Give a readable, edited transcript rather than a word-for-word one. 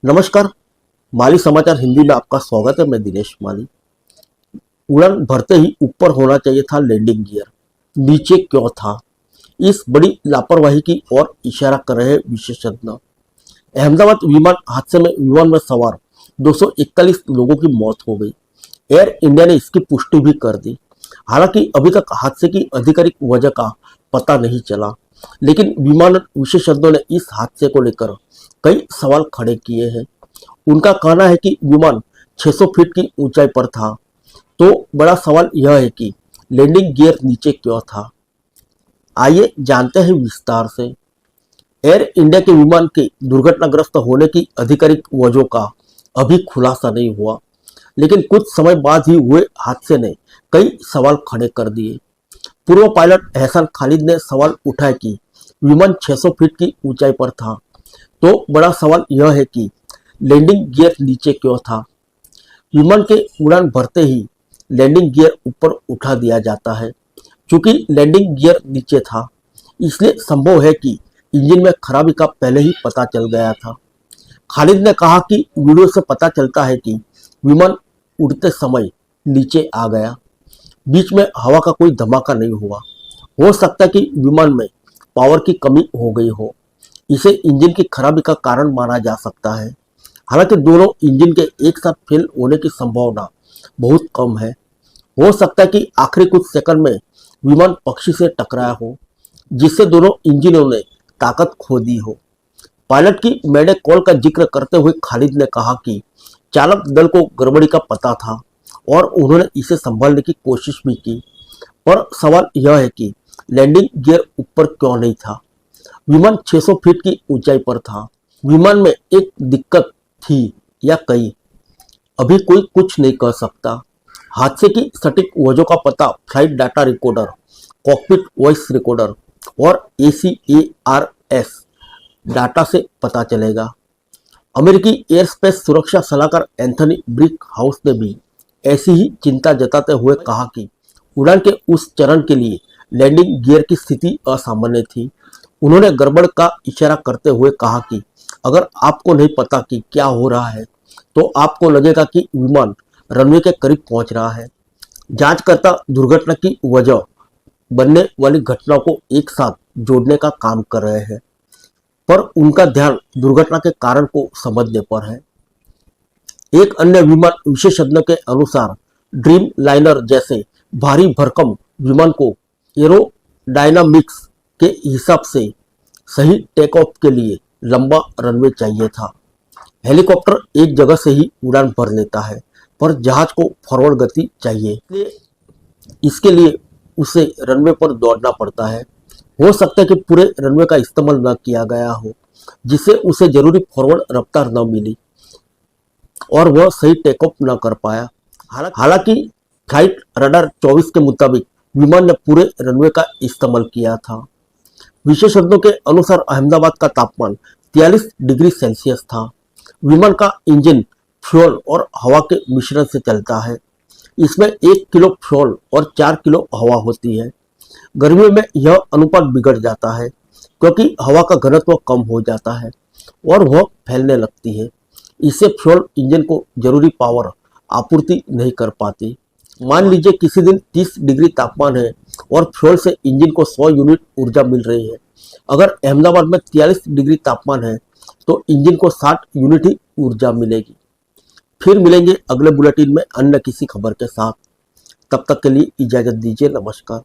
नमस्कार। माली समाचार हिंदी में आपका स्वागत है। मैं दिनेश माली। उड़ान भरते ही ऊपर होना चाहिए था लैंडिंग गियर, नीचे क्यों था? इस बड़ी लापरवाही की ओर इशारा कर रहे विशेषज्ञ। अहमदाबाद विमान हादसे में विमान में सवार 241 लोगों की मौत हो गई। एयर इंडिया ने इसकी पुष्टि भी कर दी। हालांकि अभी तक हादसे की आधिकारिक वजह का पता नहीं चला, लेकिन विमान विशेषज्ञों ने इस हादसे को लेकर कई सवाल खड़े किए हैं। उनका कहना है कि विमान 600 फीट की ऊंचाई पर था, तो बड़ा सवाल यह है कि लैंडिंग गियर नीचे क्यों था। आइए जानते हैं विस्तार से। एयर इंडिया के विमान के दुर्घटनाग्रस्त होने की आधिकारिक वजहों का अभी खुलासा नहीं हुआ, लेकिन कुछ समय बाद ही हुए हादसे ने कई सवाल खड़े कर दिए। पूर्व पायलट एहसान खालिद ने सवाल उठाया कि विमान 600 फीट की ऊंचाई पर था, तो बड़ा सवाल यह है कि लैंडिंग गियर नीचे क्यों था। विमान के उड़ान भरते ही लैंडिंग गियर ऊपर उठा दिया जाता है। चूंकि लैंडिंग गियर नीचे था, इसलिए संभव है कि इंजन में खराबी का पहले ही पता चल गया था। खालिद ने कहा कि वीडियो से पता चलता है कि विमान उड़ते समय नीचे आ गया। बीच में हवा का कोई धमाका नहीं हुआ। हो सकता है कि विमान में पावर की कमी हो गई हो। इसे इंजन की खराबी का कारण माना जा सकता है। हालांकि दोनों इंजन के एक साथ फेल होने की संभावना बहुत कम है। हो सकता है कि आखिरी कुछ सेकंड में विमान पक्षी से टकराया हो, जिससे दोनों इंजनों ने ताकत खो दी हो। पायलट की मैडे कॉल का जिक्र करते हुए खालिद ने कहा कि चालक दल को गड़बड़ी का पता था और उन्होंने इसे संभालने की कोशिश भी की, पर सवाल यह है कि लैंडिंग गियर ऊपर क्यों नहीं था। विमान 600 फीट की ऊंचाई पर था। विमान में एक दिक्कत थी या कई, अभी कोई कुछ नहीं कह सकता। हादसे की सटीक वजहों का पता flight data recorder, cockpit voice recorder और ACARS डाटा से पता चलेगा। अमेरिकी एयर स्पेस सुरक्षा सलाहकार एंथनी ब्रिक हाउस ने भी ऐसी ही चिंता जताते हुए कहा कि उड़ान के उस चरण के लिए लैंडिंग गियर की स्थिति असामान्य थी। उन्होंने गड़बड़ का इशारा करते हुए कहा कि अगर आपको नहीं पता कि क्या हो रहा है, तो आपको लगेगा कि विमान रनवे के करीब पहुंच रहा है। जांचकर्ता दुर्घटना की वजह बनने वाली घटनाओं को एक साथ जोड़ने का काम कर रहे हैं, पर उनका ध्यान दुर्घटना के कारण को समझने पर है। एक अन्य विमान विशेषज्ञ के अनुसार ड्रीम लाइनर जैसे भारी भरकम विमान को एरोडायनामिक्स के हिसाब से सही टेक ऑफ के लिए लंबा रनवे चाहिए था। हेलीकॉप्टर एक जगह से ही उड़ान भर लेता है, पर जहाज को फॉरवर्ड गति चाहिए, इसके लिए उसे रनवे पर दौड़ना पड़ता है। हो सकता है कि पूरे रनवे का इस्तेमाल न किया गया हो, जिससे उसे जरूरी फॉरवर्ड रफ्तार न मिली और वह सही टेक ऑफ न कर पाया। हालांकि फ्लाइट रडार 24 के मुताबिक विमान ने पूरे रनवे का इस्तेमाल किया था। विशेषज्ञों के अनुसार अहमदाबाद का तापमान 43 डिग्री सेल्सियस था। विमान का इंजन फ्यूल और हवा के मिश्रण से चलता है। इसमें 1 किलो फ्यूल और 4 किलो हवा होती है। गर्मियों में यह अनुपात बिगड़ जाता है, क्योंकि हवा का घनत्व कम हो जाता है और वह फैलने लगती है। इससे फ्यूल इंजन को जरूरी पावर आपूर्ति नहीं कर पाती। मान लीजिए किसी दिन 30 डिग्री तापमान है और फ्यूल से इंजन को 100 यूनिट ऊर्जा मिल रही है। अगर अहमदाबाद में 43 डिग्री तापमान है, तो इंजन को 60 यूनिट ही ऊर्जा मिलेगी। फिर मिलेंगे अगले बुलेटिन में अन्य किसी खबर के साथ। तब तक के लिए इजाजत दीजिए। नमस्कार।